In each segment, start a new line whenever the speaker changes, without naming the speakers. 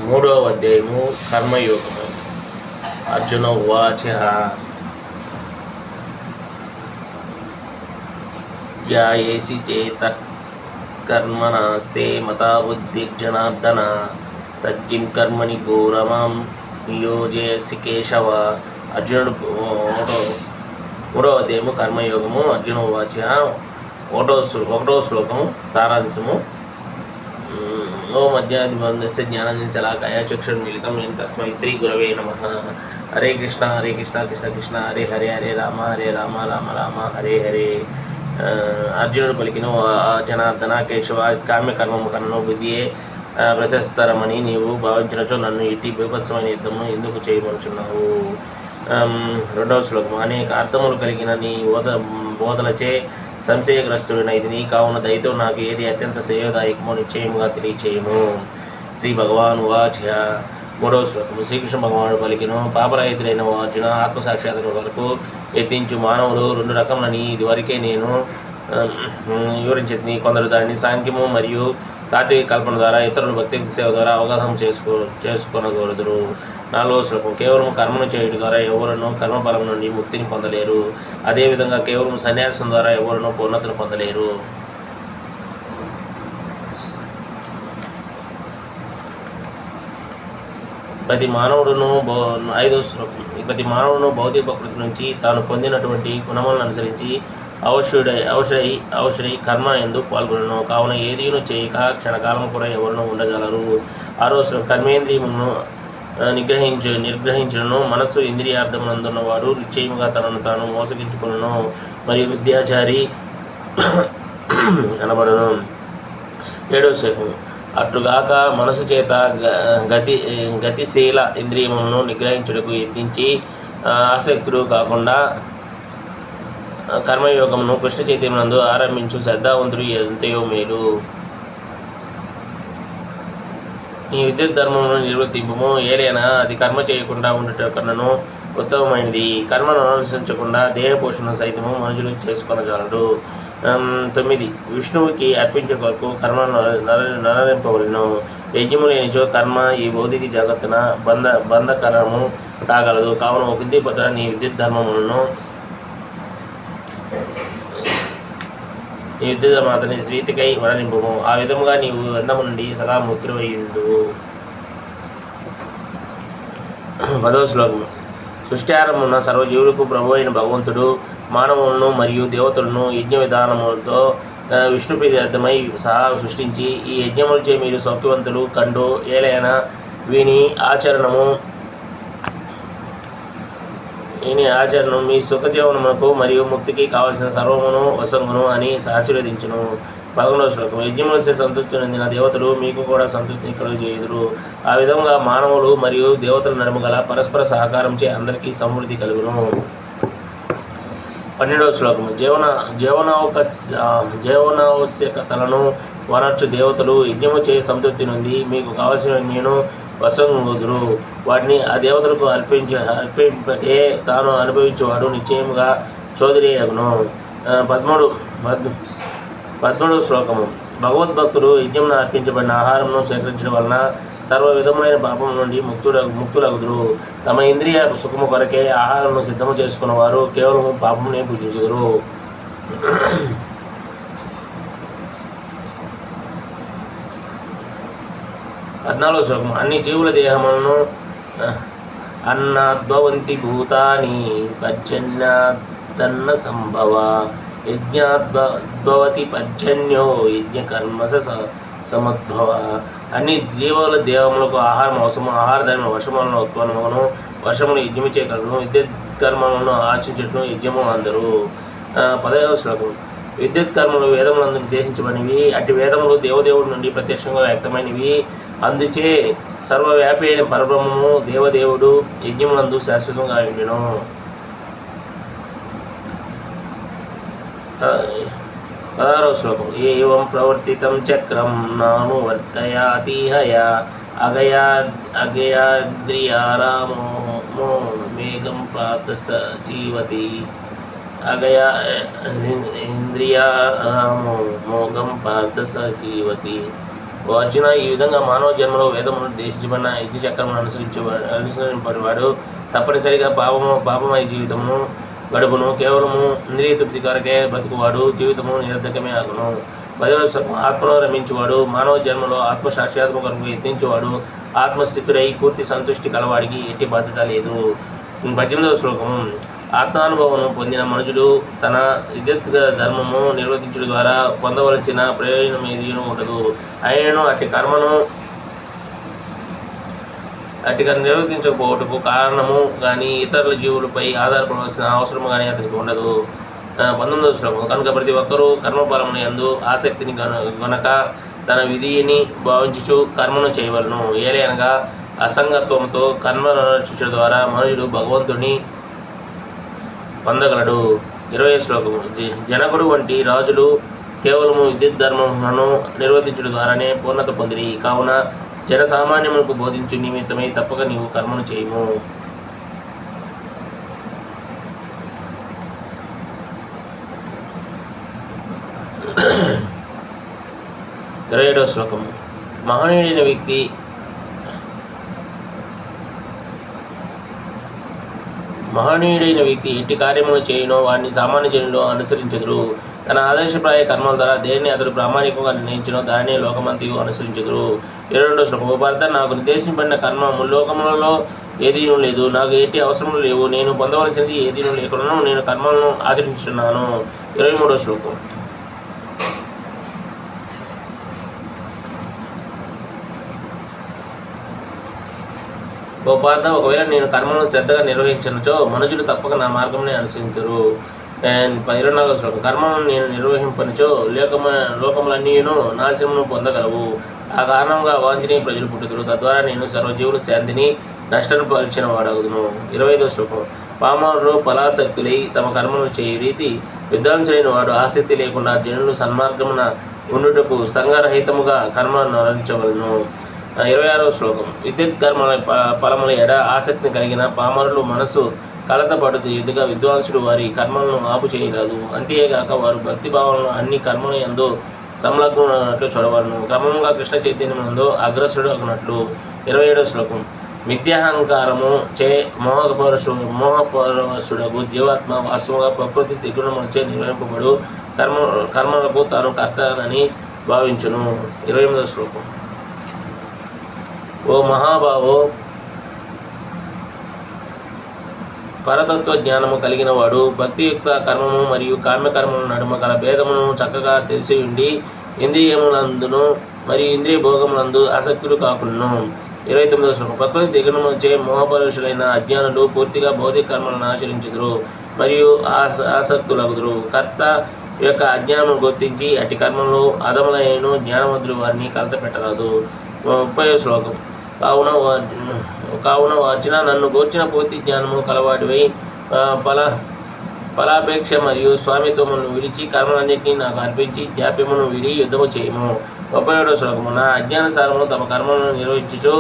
మూడవ అధ్యాయము కర్మయోగము. అర్జున ఉవాచ ధ్యాయేసి చేత కర్మణాస్తే మతా బుద్ధిర్జనార్దన తజ్జిం కర్మణి ఘోరమాం నియోజయసి కేశవ. అర్జునుడు మూడవ అధ్యాయము కర్మయోగము. అర్జున ఉవాచ ఒకటో శ్లోకము సారాంశము. ఓం అజ్ఞానదిబంధస్య జ్ఞాననిశలాకాయ చక్షుర్మిలితం ఏన తస్మై శ్రీ గురవే నమః. హరే కృష్ణ కృష్ణ కృష్ణ హరే హరే హరే రామ రామ రామ హరే హరే. అర్జునుడు పలికిన జనార్దన కేశవ, కామ్యకర్మము కన్నను బుద్ధియే ప్రశస్తరమని నీవు భావించినచో నన్ను ఇట్టి బీభత్సమైన యుద్ధమును ఎందుకు చేయమనుచున్నావు. రెండవ శ్లోకము. అనేక అర్థములు కలిగిన నీ బోధలచే సంశయగ్రస్తుడినైతిని, కావున దయతో నాకు ఏది అత్యంత శ్రేయోదాయకమో నిశ్చయముగా తెలియచేయము. శ్రీ భగవాన్ వాచ. మూడవ శ్లోకము. శ్రీకృష్ణ భగవానుడు పలికిను. పాపరహితుడైన అర్జున, ఆత్మసాక్షాత్కారం వరకు యత్నించు మానవులు రెండు రకములని ఇదివరకే నేను వివరించింది. కొందరు దానిని సాంఖ్యము మరియు తాత్విక కల్పన ద్వారా, ఇతరులు భక్తి సేవ ద్వారా అవగాహన చేసుకొనగలరు. నాలుగవ శ్లోకం. కేవలం కర్మను చేయడం ద్వారా ఎవరునూ కర్మఫలం నుండి ముక్తిని పొందలేరు. అదేవిధంగా కేవలం సన్యాసం ద్వారా ఎవరునూ పూర్ణతను పొందలేరు. ప్రతి మానవుడును ఐదవ శ్లోకం. ప్రతి మానవుడును భౌతిక ప్రకృతి నుంచి తాను పొందినటువంటి గుణములను అనుసరించి అవసరై కర్మ ఎందుకు పాల్గొనను. కావున ఏదీను చేయక క్షణకాలం కూడా ఎవరునూ ఉండగలరు. ఆరో శ్లోకం. కర్మేంద్రియమును నిర్గ్రహించును మనస్సు ఇంద్రియార్థమునందున్నవాడు నిశ్చయముగా తనను తాను మోసగించుకును మరియు విద్యాచారి అనబడును. ఏడవ శ్లోకం. అట్లుగాక మనసు చేత గతిశీల ఇంద్రియములను నిగ్రహించుటకు యత్నించి ఆసక్తులు కాకుండా కర్మయోగమును కృష్ణ చైతన్యమునందు ఆరంభించు శ్రద్ధావంతుడు ఎంతయో మేలు. ఈ విద్యుత్ ధర్మమును నిర్వర్తింపము. ఏలైనా అది కర్మ చేయకుండా ఉండట కన్నను ఉత్తమమైనది. కర్మను అనుసరించకుండా దేహపోషణ సైతము మనుషులు చేసుకొనగలరు. 9. విష్ణువుకి అర్పించే కొరకు కర్మను నరింపవలను. యజ్ఞము లేనిచో కర్మ ఈ భౌతిక జగత్తున బంధకరము కాగలదు. కావున ఒక నీ విద్యుత్ ధర్మములను నీ విద్యుత్ మాతని శ్రీతికై వరణింపము. ఆ విధముగా నీవు అందము నుండి సదా ముక్తివయ్యుండు. 10వ శ్లోకము. సృష్టి ఆరంభమున సర్వజీవులకు ప్రభు అయిన భగవంతుడు మానవులను మరియు దేవతలను యజ్ఞ విధానములతో విష్ణు ప్రీత్యర్థమై సహా సృష్టించి, ఈ యజ్ఞములచే మీరు సౌఖ్యవంతులు కండు ఏలైనా వీని ఆచరణము మీ సుఖజీవనమునకు మరియు ముక్తికి కావలసిన సర్వమును వసంగును అని ఆశీర్వదించును. 11వ శ్లోకం. యజ్ఞములచే సంతృప్తి చెందిన దేవతలు మీకు కూడా సంతృప్తిని కలుగజేయుదురు. ఆ విధంగా మానవులు మరియు దేవతల నడుమ గల పరస్పర సహకారంచే అందరికీ సమృద్ధి కలుగును. 12వ శ్లోకము. జీవనావశ్యకతలను వనర్చు దేవతలు యజ్ఞము చే సంతృప్తి నుండి మీకు కావలసిన నేను వసంగుదురు. వాటిని ఆ దేవతలకు అర్పింపటే తాను అనుభవించేవాడు నిశ్చయముగా చౌదరియగును. 13వ శ్లోకము. భగవద్భక్తుడు యజ్ఞమును అర్పించబడిన ఆహారమును స్వీకరించడం వలన సర్వ విధములైన పాపం నుండి ముక్తులగుదురు. తమ ఇంద్రియ సుఖము కొరకే ఆహారమును సిద్ధము చేసుకున్న వారు కేవలము పాపమునే పూజించుదురు. 14వ శ్లోకం. అన్ని జీవుల దేహములను అన్నాద్భవంతి భూతాని పర్జన్యాదన్న సంభవ యజ్ఞాద్భవతి పర్జన్యో యజ్ఞకర్మస సముద్భవ. అన్ని జీవుల దేహములకు ఆహారం అవసరము. ఆహారధాన్యముల వర్షములను ఉత్పన్నమును వర్షమును యజ్ఞము చేయగలను. విద్యుత్ కర్మలను ఆచరించటం యజ్ఞము అందరు. 15వ శ్లోకం. విద్యుత్ కర్మలు వేదములందు నిర్దేశించబడినవి. అట్టి వేదములు దేవదేవుడి నుండి ప్రత్యక్షంగా వ్యక్తమైనవి. అందుచే సర్వవ్యాపి అయిన పరబ్రహ్మము దేవదేవుడు యజ్ఞములందు శాశ్వతంగా ఉండును. 16వ శ్లోకం. ఏవం ప్రవర్తితం చక్రం నానువర్తయాతిహయ అగయాద్రియారామో మేఘం పార్థ జీవతి. అగయా ఇంద్రియారామో మోఘం పార్థ జీవతి. ఓ అర్జున, ఈ విధంగా మానవ జన్మలో వేదమును దేశించబడిన యజ్ఞచక్రమును అనుసరించేవాడు తప్పనిసరిగా పాపమయ జీవితమును గడుపును. కేవలము ఇంద్రియ తృప్తి కొరకే బ్రతుకువాడు జీవితము నిరర్ధకమే ఆగును. 10వ ఆత్మలో రమించువాడు మానవ జన్మలో ఆత్మ సాక్షాత్మ కొరకు యత్నించేవాడు ఆత్మస్థితుడై పూర్తి సంతుష్టి కలవాడికి ఎట్టి బాధ్యత లేదు. 18వ శ్లోకము. ఆత్మానుభవం పొందిన మనుషుడు తన విద్యుత్ ధర్మము నిర్వర్తించడం ద్వారా పొందవలసిన ప్రయోజనం ఏదీ ఉండదు. ఆయనను అట్టి నిర్వర్తించకపోవటకు కారణము కానీ ఇతరుల జీవులపై ఆధారపడవలసిన అవసరం కానీ అతనికి ఉండదు. 19వ శ్లోకం. కనుక ప్రతి ఒక్కరూ కర్మఫలమున యందు ఆసక్తిని గనక తన విధిని భావించుచు కర్మను చేయవలను. ఏలయనగా అసంగత్వంతో కర్మను రక్షించడం ద్వారా మనుషుడు భగవంతుని పొందగలడు. 20వ శ్లోకము. జనకుడు వంటి రాజులు కేవలము విద్యుత్ ధర్మములను నిర్వర్తించడం ద్వారానే పూర్ణత పొందిరి. కావున జనసామాన్యములకు బోధించు నిమిత్తమై తప్పక నీవు కర్మను చేయము. 27వ శ్లోకము. మహనీయుడైన వ్యక్తి ఎట్టి కార్యములు చేయునో వారిని సామాన్య జనులు అనుసరించుదురు. తన ఆదర్శప్రాయ కర్మల ద్వారా దేన్ని అతడు ప్రామాణికంగా నిర్ణయించినో దానినే లోకమంతయు అనుసరించుదురు. 22వ శ్లోకం. ఓ భర్త, నాకు నిర్దేశించబడిన కర్మ ముల్లోకములలో ఏదీనూ లేదు. నాకు ఎట్టి అవసరములు లేవు. నేను పొందవలసినది ఏదీనూ లేకుండా నేను కర్మలను ఆచరించున్నాను. 23వ శ్లోకం. ఓ పార్థ, ఒకవేళ నేను కర్మలను శ్రద్ధగా నిర్వహించినచో మనుషులు తప్పక నా మార్గంనే అనుసరించరు. 24వ శ్లోకం. కర్మలను నేను నిర్వహింపనిచో లోకములన్నీను నాశనమును పొందగలవు. ఆ కారణంగా అవాంఛనీయ ప్రజలు పుట్టుదురు. తద్వారా నేను సర్వజీవుల శాంతిని నష్టాన్ని పరిచిన వాడగుదును. 25వ శ్లోకం. పామరులు ఫలాసక్తులై తమ కర్మలను చేయు రీతి విద్వాంసులైన వాడు ఆసక్తి లేకుండా జనులు సన్మార్గమున ఉండుటకు సంఘరహితముగా కర్మలను ఆచరించవలను. 26వ శ్లోకం. విద్యుత్ కర్మల ఫలముల ఎడ ఆసక్తిని కలిగిన పామరులు మనసు కలత పడుతూ ఎదుగా విద్వాంసుడు వారి కర్మలను ఆపు చేయరాదు. అంతేగాక వారు భక్తిభావంలో అన్ని కర్మల యందు సంలగ్నట్లు చూడవలను. క్రమంగా కృష్ణ చైతన్యమునందు అగ్రసుడు అగినట్లు. 27వ శ్లోకం. మిథ్యాహంకారము చే మోహపరవశుడగు జీవాత్మ వాస్తవంగా ప్రకృతి త్రిగుణములచే నిర్వహింపబడు కర్మలకు తాను కర్తనని భావించును. 28వ శ్లోకం. ఓ మహాభావో, పరతత్వ జ్ఞానము కలిగిన వాడు భక్తియుక్త కర్మము మరియు కామ్యకర్మల నడుమ గల భేదమును చక్కగా తెలిసి ఉండి ఇంద్రియములందును మరియు ఇంద్రియ భోగములందు ఆసక్తులు కాకుండా. 29వ శ్లోకం. ప్రకృతి దిగుణముచే మోహపరుషులైన అజ్ఞానులు పూర్తిగా భౌతిక కర్మలను ఆచరించుదురు మరియు ఆసక్తులగుదురు. కర్త యొక్క అజ్ఞానమును గుర్తించి అట్టి కర్మలు అధములైన జ్ఞానవంతులు వారిని కలత పెట్టరాదు. 30వ శ్లోకం. కావున అర్జున, నన్ను గూర్చిన పూర్తి జ్ఞానము కలవాడివై ఫలాపేక్ష మరియు స్వామిత్వమును విడిచి కర్మలన్నింటినీ నాకు అర్పించి జాప్యమును విడి యుద్ధము చేయము. 37వ శ్లోకము. నా అజ్ఞానసారమును తమ కర్మలను నిర్వహించుచు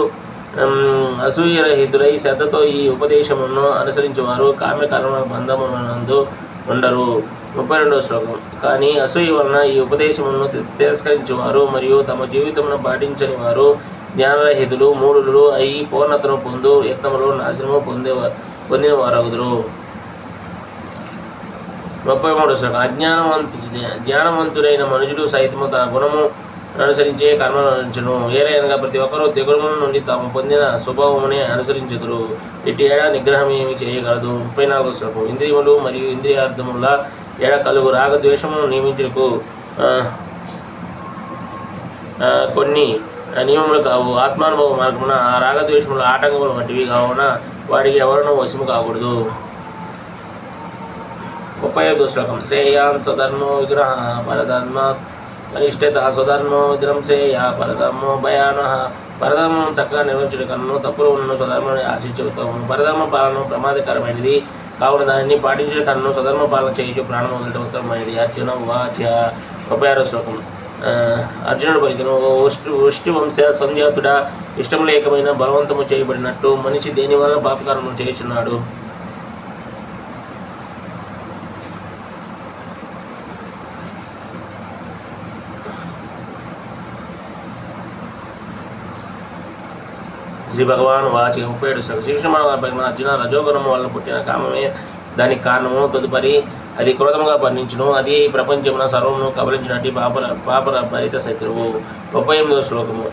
అసూయరహితులై శ్రద్ధతో ఈ ఉపదేశమును అనుసరించేవారు కామ్యకర్మ బంధమునందు ఉండరు. 32వ శ్లోకం. కానీ అసూయ వలన ఈ ఉపదేశమును తిరస్కరించేవారు మరియు తమ జీవితమును పాటించని వారు జ్ఞానరహితులు మూఢులు అయి పూర్ణతను పొందు యత్నములు నాశనము పొందిన వారగుదురు. 33వ శ్లోకం. జ్ఞానవంతుడైన మనుషుడు సైతము తన గుణము అనుసరించే కర్మలను ఏలైనగా ప్రతి ఒక్కరూ తెగులముల నుండి తాము పొందిన స్వభావమునే అనుసరించుదురు. ఇటు ఏడ నిగ్రహం ఏమి చేయగలదు. 34వ శ్లోకం. ఇంద్రియములు మరియు ఇంద్రియార్థముల ఎడ కలుగు రాగద్వేషమును నియమించుటకు కొన్ని నియమములు కావు. ఆత్మానుభవ మార్గమున ఆ రాగద్వేషముల ఆటంకములు వంటివి కావున వాడికి ఎవరినూ వశము కాకూడదు. 35వ శ్లోకం. శ్రేయాన్ స్వధర్మో విగ్రహ పరధర్మ కనిష్ఠత స్వధర్మో విధ్రంసేయ పరధర్మో భయాన. పరధర్మం చక్కగా నిర్వహించడం కన్నా తప్పులు ఉన్న స్వధర్మాన్ని ఆశించుతాము. పరధర్మ పాలన ప్రమాదకరమైనది కావున దానిని పాటించడం కన్నా స్వధర్మ పాలన చేయొచ్చు ప్రాణం వదలటం ఉత్తరమైనది. అర్జున వాచ. 36వ శ్లోకం. అర్జునుడు పలికిన, వృష్టి వంశ సంజాతుడ, ఇష్టం లేకమైన బలవంతము చేయబడినట్టు మనిషి దేనివల్ల పాపకర్మను చేయుచున్నాడు. శ్రీ భగవాన్ వాచి 37 శ్రీకృష్ణ అర్జున రజోగుణము వల్ల పుట్టిన కామమే దానికి కారణము. తదుపరి అది క్రోధముగా పరిణించును. అది ప్రపంచమున సర్వమును కబలించినట్టు పాపర భరిత శత్రువు. 38వ శ్లోకము.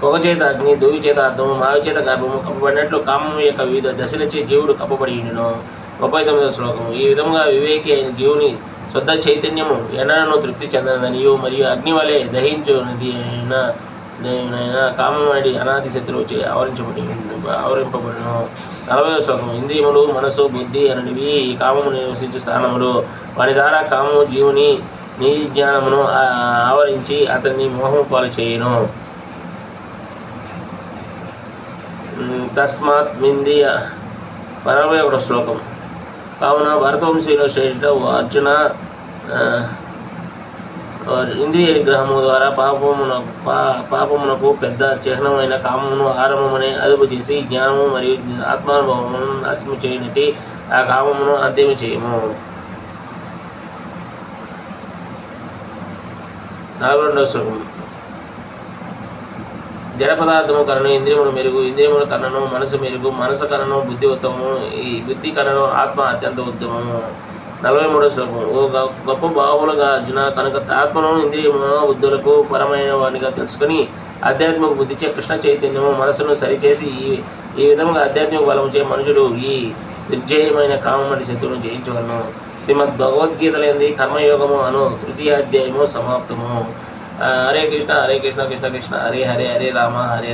పొగ చేత అగ్ని, దువి చేత అర్థము, మావి చేత గర్భము కప్పబడినట్లు కామము యొక్క వివిధ దశలచే జీవుడు కప్పబడి ఉండును. 39వ శ్లోకము. ఈ విధముగా వివేకి అయిన జీవుని శుద్ధ చైతన్యము ఎన్నడను తృప్తి చెందనదనియు మరియు అగ్ని వలె దహించునది అయిన కామమడి అనాది శత్రువు చే ఆవరింపబడును. 40వ శ్లోకం. ఇంద్రియములు, మనసు, బుద్ధి అనేవి ఈ కామము నివసించే స్థానములు. వాని ద్వారా కామము జీవుని నిర్జ్ఞానమును ఆవరించి అతన్ని మోహము పాలు చేయును. తస్మాత్ ఇంద్రియ 41వ శ్లోకం. కావున భరతవంశీలో శ్రేష్ఠ అర్జున, ఇంద్రియ నిగ్రహము ద్వారా పాపమునకు పెద్ద చిహ్నమైన కామమును ఆరంభమనే అదుపు చేసి జ్ఞానము మరియు ఆత్మానుభవమును నాశనము చేయనట్టి ఆ కామమును అంత్యము చేయము. 42వ శ్లోకం. జడ పదార్థము కరణం ఇంద్రియములు మెరుగు, ఇంద్రియముల కరణం మనసు మెరుగు, మనసు కరణం బుద్ధి ఉత్తమము, ఈ బుద్ధి కరణం ఆత్మ అత్యంత ఉత్తమము. 43వ శ్లోకం. ఓ గొప్ప బాహువులుగా అర్జున, కనుక ఆత్మను ఇంద్రియమును బుద్ధులకు పరమైన వానిగా తెలుసుకుని ఆధ్యాత్మిక బుద్ధిచే కృష్ణ చైతన్యము మనసును సరిచేసి ఈ విధంగా ఆధ్యాత్మిక బలముచే మనుషుడు ఈ నిర్జయమైన కామమటి శత్రువును జయించవలను. శ్రీమద్ భగవద్గీతలేంది కర్మయోగము అను 3వ అధ్యాయము సమాప్తము. హరే కృష్ణ కృష్ణ కృష్ణ హరే హరే, హరే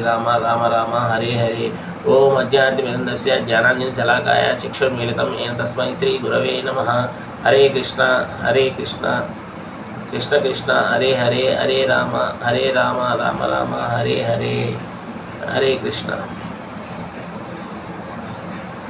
రామ రామ రామ హరే హరే. ఓం అజ్ఞానతిమిరంధస్య జ్ఞానాంజన శలాకాయ చక్షుర్మీలితం ఏన తస్మై శ్రీ గురవే నమః. హరే కృష్ణ కృష్ణ కృష్ణ హరే హరే, హరే రామ రామ రామ హరే హరే. హరే కృష్ణ.